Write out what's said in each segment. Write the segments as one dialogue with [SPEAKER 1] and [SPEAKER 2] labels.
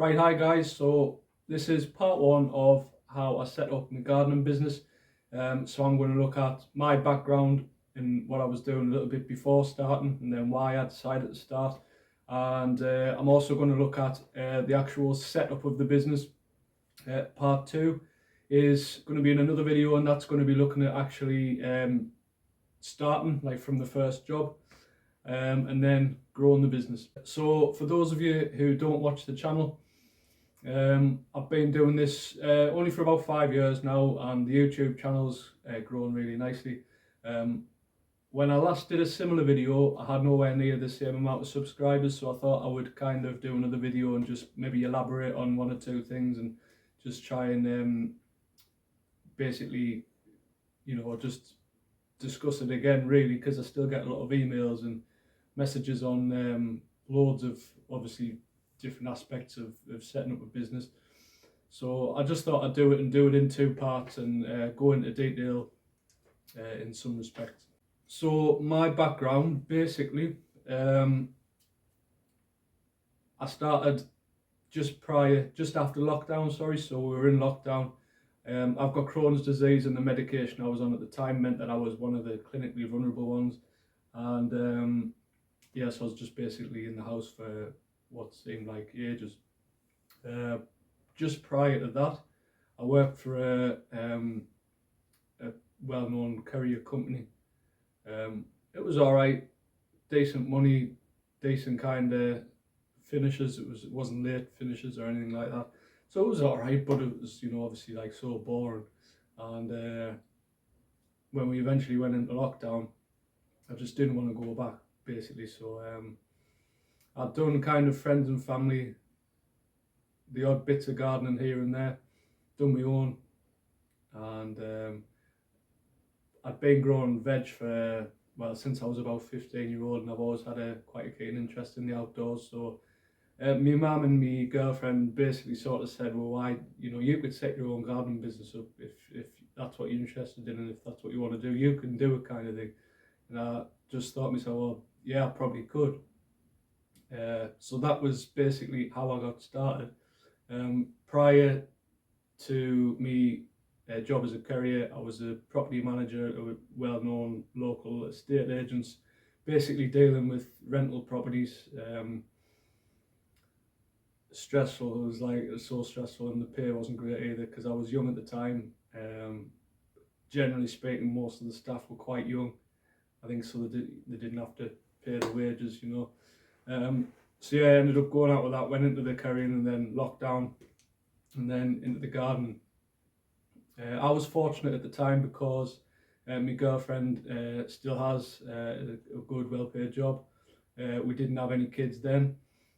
[SPEAKER 1] Right, hi guys. So this is part one of how I set up my gardening business. So I'm going to look at my background and what I was doing a little bit before starting, and then why I decided to start. And I'm also going to look at the actual setup of the business. Part two is going to be in another video, and that's going to be looking at actually starting like from the first job. And then growing the business. So for those of you who don't watch the channel, I've been doing this only for about 5 years now, and the YouTube channel's grown really nicely. When I last did a similar video, I had nowhere near the same amount of subscribers, so I thought I would kind of do another video and just maybe elaborate on one or two things and just try and basically, just discuss it again, really, because I still get a lot of emails and messages on loads of obviously different aspects of setting up a business. So I just thought I'd do it in two parts and go into detail in some respects. So my background, basically, I started just after lockdown, sorry, so we were in lockdown. I've got Crohn's disease, and the medication I was on at the time meant that I was one of the clinically vulnerable ones. And yes, I was just basically in the house for what seemed like ages. Just prior to that, I worked for a well-known courier company. It was all right, decent money, decent kind of finishes. It wasn't late finishes or anything like that, so it was all right. But it was, obviously like so boring. And when we eventually went into lockdown, I just didn't want to go back, basically. So I'd done kind of friends and family, the odd bits of gardening here and there, done my own, and I'd been growing veg for, well, since I was about 15-year-old, and I've always had quite a keen interest in the outdoors. So my mum and my girlfriend basically sort of said, well, why, you could set your own gardening business up if that's what you're interested in, and if that's what you want to do, you can do it, kind of thing. And I just thought to myself, well, yeah, I probably could. So that was basically how I got started. Prior to me job as a courier, I was a property manager at a well-known local estate agents, basically dealing with rental properties. Stressful. It was so stressful, and the pay wasn't great either because I was young at the time. Generally speaking, most of the staff were quite young, I think, so they didn't have to pay the wages, So yeah, I ended up going out with that, went into the couriering, and then lockdown, and then into the garden. I was fortunate at the time because my girlfriend still has a good, well-paid job. We didn't have any kids then,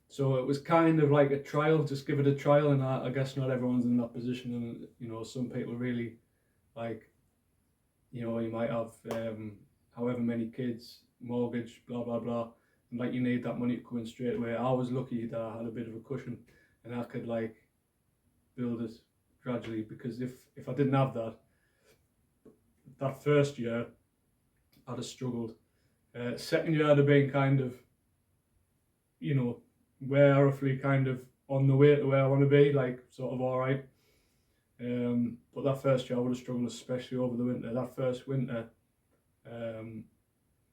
[SPEAKER 1] so it was kind of like a trial, just give it a trial. And I guess not everyone's in that position, and some people really, like, you might have however many kids, mortgage, blah blah blah, and like you need that money to come in straight away. I was lucky that I had a bit of a cushion, and I could like build it gradually, because if I didn't have that first year, I'd have struggled. Second year I'd have been kind of, where roughly kind of on the way to where I want to be, like sort of all right. But that first year I would have struggled, especially over the winter. That first winter,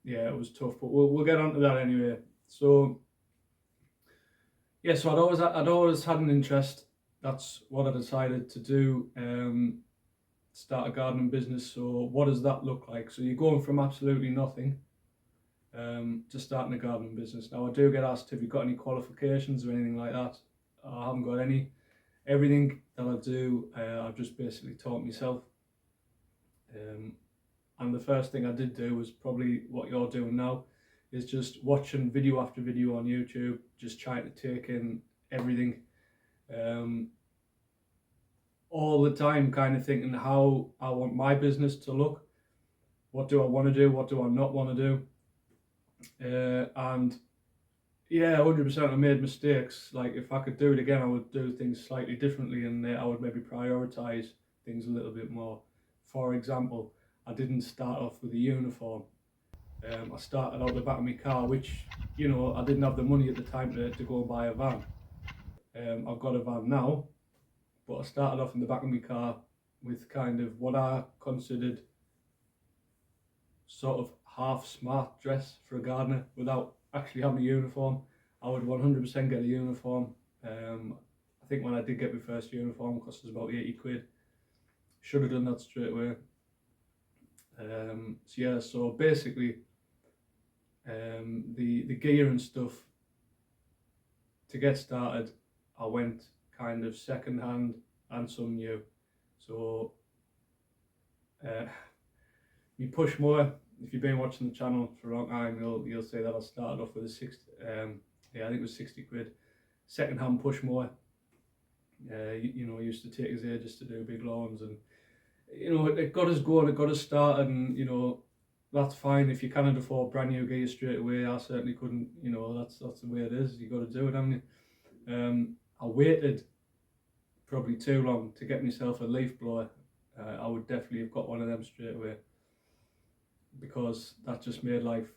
[SPEAKER 1] yeah, it was tough, but we'll get on to that anyway. So yeah, so I'd always had an interest. That's what I decided to do. Start a gardening business. So what does that look like? So you're going from absolutely nothing to starting a gardening business. Now, I do get asked, have you got any qualifications or anything like that? I haven't got any. Everything that I do, I've just basically taught myself. And the first thing I did do was probably what you're doing now, is just watching video after video on YouTube, just trying to take in everything. All the time, kind of thinking how I want my business to look. What do I want to do? What do I not want to do? And yeah, 100% I made mistakes. Like, if I could do it again, I would do things slightly differently, and I would maybe prioritize things a little bit more. For example, I didn't start off with a uniform. I started out the back of my car, which, I didn't have the money at the time to go and buy a van. I've got a van now, but I started off in the back of my car with kind of what I considered sort of half smart dress for a gardener without actually having a uniform. I would 100% get a uniform. I think when I did get my first uniform, it cost us about 80 quid. Should have done that straight away. So yeah, so basically the gear and stuff to get started, I went kind of second hand and some new. So me push mower, if you've been watching the channel for a long time, you'll see that I started off with a 60, yeah, I think it was 60 quid second hand push mower. You know, used to take us ages to do big lawns, and you know, it got us going, it got us started, and you know, that's fine if you cannot afford brand new gear straight away. I certainly couldn't. You know, that's the way it is. You got to do it, haven't you? I waited probably too long to get myself a leaf blower. I would definitely have got one of them straight away, because that just made life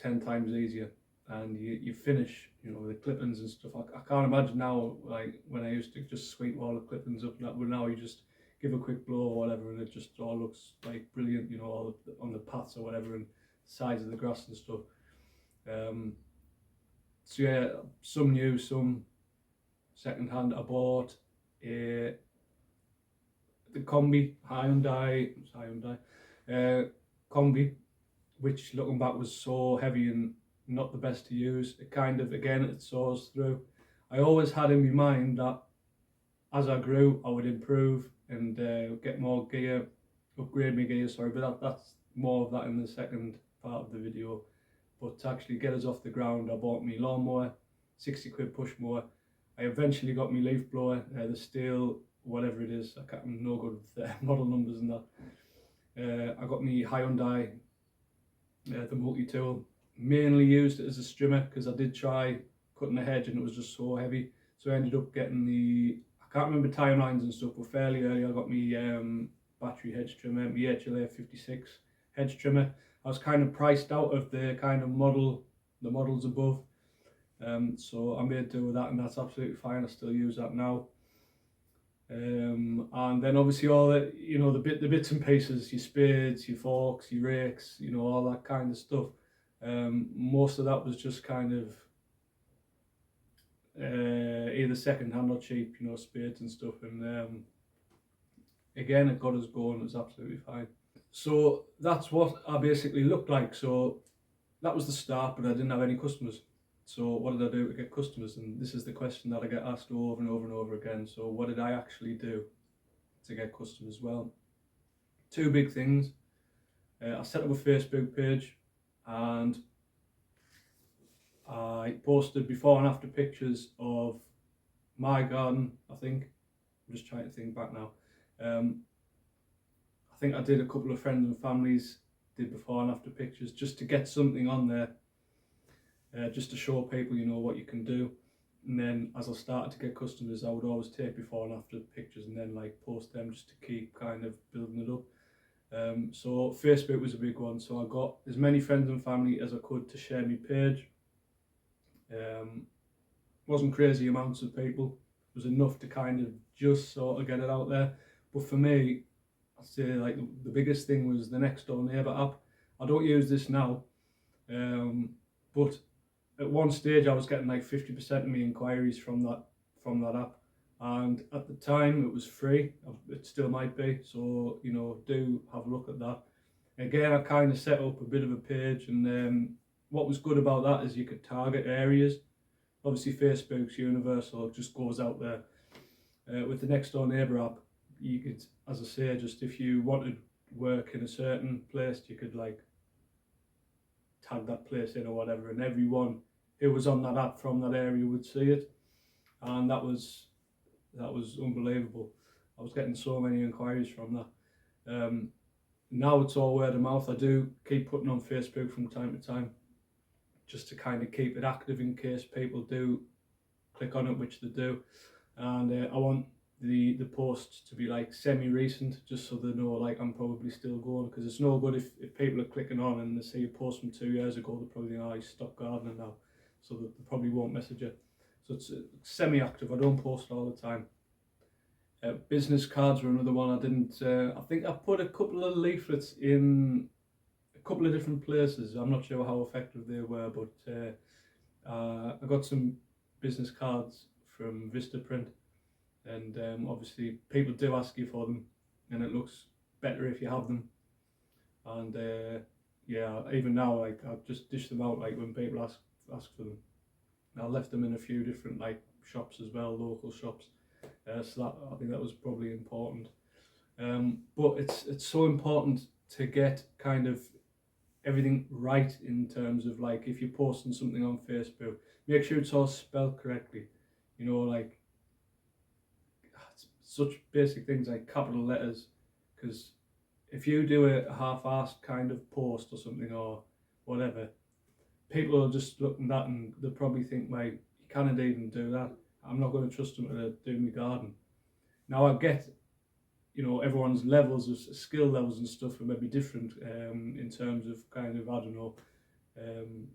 [SPEAKER 1] 10 times easier. And you finish, you know, the clippings and stuff. I can't imagine now, like when I used to just sweep all the clippings up, but now you just give a quick blow or whatever, and it just all looks like brilliant, you know, all on the paths or whatever, and sides of the grass and stuff. So yeah, some new, some second hand. I bought the combi Hyundai combi, which looking back was so heavy and not the best to use. It kind of, again, it saws through. I always had in my mind that as I grew, I would improve and get more gear, upgrade my gear, sorry, but that's more of that in the second part of the video. But to actually get us off the ground, I bought me lawnmower, 60 quid push mower. I eventually got me leaf blower, the steel, whatever it is, I'm no good with model numbers and that. I got me Hyundai, the multi-tool. Mainly used it as a strimmer because I did try cutting a hedge and it was just so heavy. So I ended up getting I can't remember timelines and stuff, but fairly early I got me battery hedge trimmer, my HLA 56 hedge trimmer. I was kind of priced out of the kind of the models above. So I made do with that, and that's absolutely fine. I still use that now. And then obviously all the, you know, the bits and pieces, your spades, your forks, your rakes, you know, all that kind of stuff. Most of that was just kind of either second hand or cheap, you know, spades and stuff. And again, it got us going. It was absolutely fine. So that's what I basically looked like. So that was the start, but I didn't have any customers. So what did I do to get customers? And this is the question that I get asked over and over and over again. So what did I actually do to get customers? Well, two big things. I set up a Facebook page and I posted before and after pictures of my garden. I think, I'm just trying to think back now. I think I did a couple of friends and families, did before and after pictures just to get something on there. Just to show people, you know, what you can do. And then as I started to get customers, I would always take before and after pictures and then like post them just to keep kind of building it up. So Facebook was a big one. So I got as many friends and family as I could to share my page. Wasn't crazy amounts of people. It was enough to kind of just sort of get it out there. But for me, I'd say like the biggest thing was the next door neighbour app. I don't use this now, but at one stage I was getting like 50% of my inquiries from that app, and at the time it was free. It still might be, so you know, do have a look at that. Again, I kind of set up a bit of a page, and what was good about that is you could target areas. Obviously Facebook's universal, it just goes out there. With the next door neighbour app, you could, as I say, just if you wanted work in a certain place, you could like tag that place in or whatever, and everyone who was on that app from that area would see it. And that was unbelievable. I was getting so many inquiries from that. Now it's all word of mouth. I do keep putting on Facebook from time to time just to kind of keep it active in case people do click on it, which they do. And I want the posts to be like semi-recent, just so they know like I'm probably still going, because it's no good if people are clicking on and they see a post from 2 years ago, they're probably think, oh, he's stopped gardening now, so they probably won't message you. so it's semi-active. I don't post all the time. Business cards were another one I didn't. I think I put a couple of leaflets in a couple of different places. I'm not sure how effective they were, but I got some business cards from Vistaprint, and obviously people do ask you for them, and it looks better if you have them. And yeah, even now, like I just dish them out like when people ask for them. I left them in a few different like shops as well, local shops. So that, I think that was probably important. But it's so important to get kind of everything right in terms of like if you're posting something on Facebook, make sure it's all spelled correctly. You know, like such basic things like capital letters, because if you do a half-assed kind of post or something or whatever, people will just look at that and they'll probably think, "Mate, you can't even do that. I'm not going to trust them to do my garden." Now I get, you know, everyone's levels of skill levels and stuff are maybe different in terms of kind of, I don't know,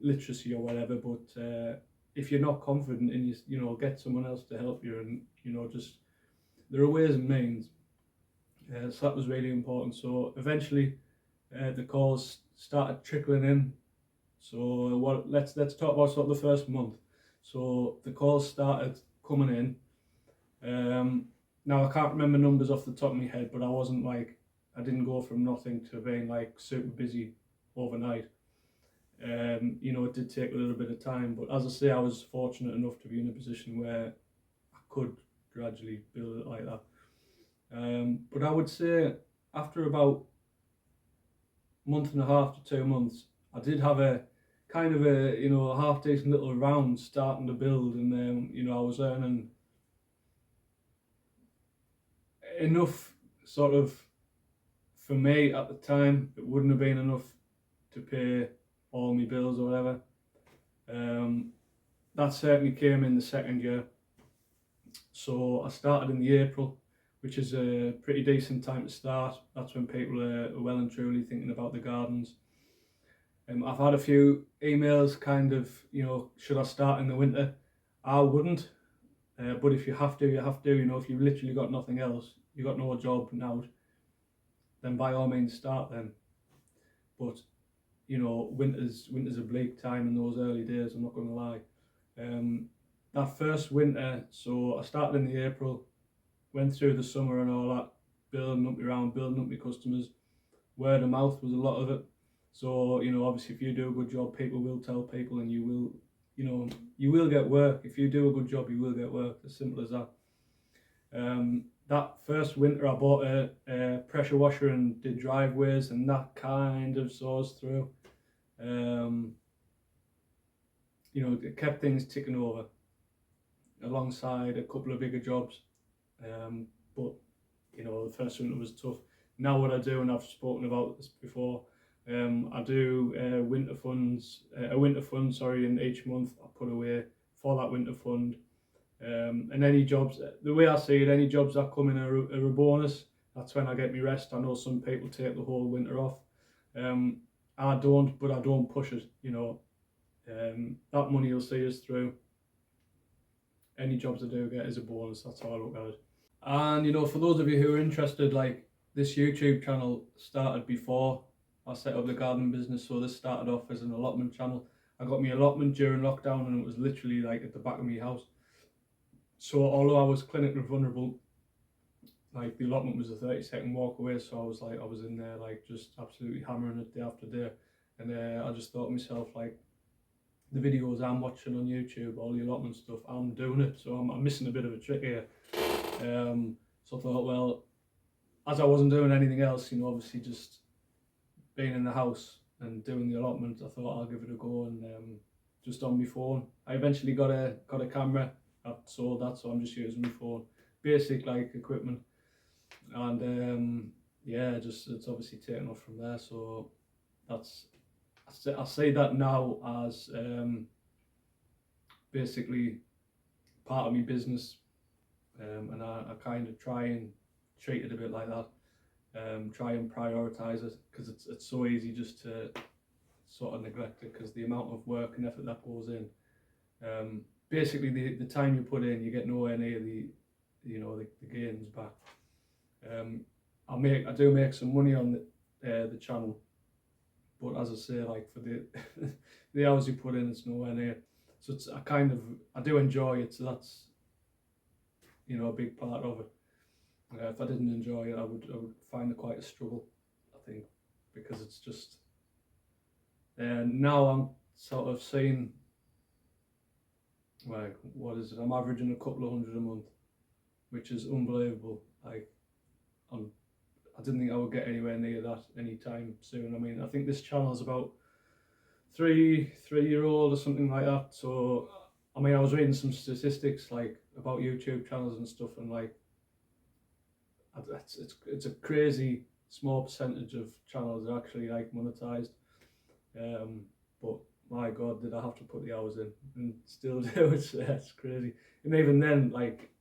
[SPEAKER 1] literacy or whatever. But if you're not confident in you know, get someone else to help you, and you know, just there are ways and means. So that was really important. So eventually, the calls started trickling in. So let's talk about sort of the first month. So the calls started coming in. Now I can't remember numbers off the top of my head, but I didn't go from nothing to being like super busy overnight. You know, it did take a little bit of time, but as I say, I was fortunate enough to be in a position where I could gradually build it like that. But I would say after about a month and a half to 2 months, I did have a kind of a, you know, a half decent little round starting to build, and you know, I was earning enough sort of, for me at the time. It wouldn't have been enough to pay all my bills or whatever. That certainly came in the second year. So I started in the April, which is a pretty decent time to start. That's when people are well and truly thinking about the gardens. I've had a few emails kind of, you know, should I start in the winter? I wouldn't, but if you have to, you have to. You know, if you've literally got nothing else, you got no job now, then by all means start then. But you know, winter's a bleak time in those early days, I'm not going to lie. That first winter, so I started in the April, went through the summer and all that, building up around, building up my customers. Word of mouth was a lot of it. So, you know, obviously if you do a good job, people will tell people, and you will, you know, you will get work. If you do a good job, you will get work, as simple as that. That first winter I bought a pressure washer and did driveways, and that kind of saw us through. You know, it kept things ticking over alongside a couple of bigger jobs. But you know, the first winter was tough. Now what I do, and I've spoken about this before, I do a winter fund, sorry, in each month I put away for that winter fund. And any jobs, the way I see it, any jobs that come in are a bonus. That's when I get my rest. I know some people take the whole winter off. I don't, but I don't push it, you know. That money will see us through. Any jobs I do get is a bonus. That's how I look at it. And you know, for those of you who are interested, like, this YouTube channel started before I set up the gardening business. So this started off as an allotment channel. I got my allotment during lockdown, and it was literally like at the back of my house. So although I was clinically vulnerable, like the allotment was a 30-second walk away, so I was in there like just absolutely hammering it day after day. And I just thought to myself, like, the videos I'm watching on YouTube, all the allotment stuff, I'm doing it, so I'm missing a bit of a trick here. So I thought, well, as I wasn't doing anything else, you know, obviously just being in the house and doing the allotment, I thought I'll give it a go. And just on my phone, I eventually got a camera. I've sold that, so I'm just using my phone, basic like equipment. And yeah, just it's obviously taken off from there. So that's, I say that now as basically part of my business, and I kind of try and treat it a bit like that. Try and prioritise it, because it's so easy just to sort of neglect it, because the amount of work and effort that goes in. basically the time you put in, you get nowhere near the gains back. I do make some money on the channel, but as I say, like for the the hours you put in, it's nowhere near. So I do enjoy it. So that's a big part of it. If I didn't enjoy it, I would find it quite a struggle, I think, because it's just. Now I'm sort of seeing, like, what is it? I'm averaging a couple of hundred a month, which is unbelievable. Like, I didn't think I would get anywhere near that anytime soon. I mean, I think this channel is about 3 year old or something like that. So, I mean, I was reading some statistics like about YouTube channels and stuff, and like, it's a crazy small percentage of channels are actually like monetized. But my God, did I have to put the hours in and still do it? It's crazy. And even then, like,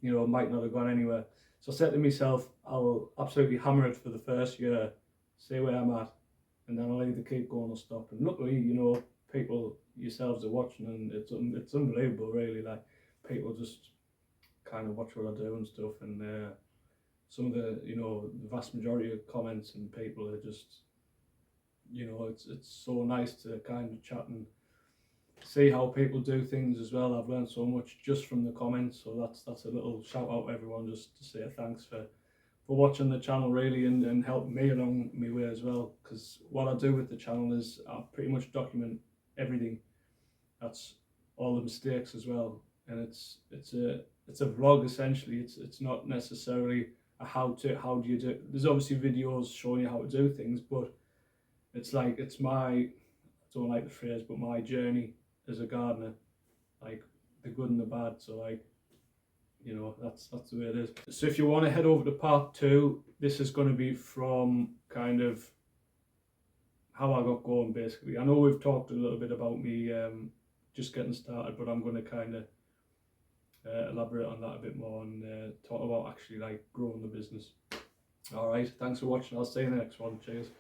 [SPEAKER 1] it might not have gone anywhere. So I said to myself, I'll absolutely hammer it for the first year, see where I'm at, and then I'll either keep going or stop. And luckily, people yourselves are watching, and it's unbelievable, really. Like, people just kind of watch what I do and stuff, and some of the vast majority of comments and people are just, it's so nice to kind of chat and see how people do things as well. I've learned so much just from the comments, so that's a little shout out to everyone, just to say thanks for watching the channel, really, and helping me along my way as well. Because what I do with the channel is I pretty much document everything. That's all the mistakes as well, and it's a vlog essentially. It's not necessarily a how do you do it. There's obviously videos showing you how to do things, but it's my, I don't like the phrase, but my journey as a gardener, like the good and the bad. So, like, that's the way it is. So if you want to head over to part 2, this is going to be from kind of how I got going, basically. I know we've talked a little bit about me just getting started, but I'm going to kind of elaborate on that a bit more and talk about actually like growing the business. All right, thanks for watching. I'll see you in the next one. Cheers.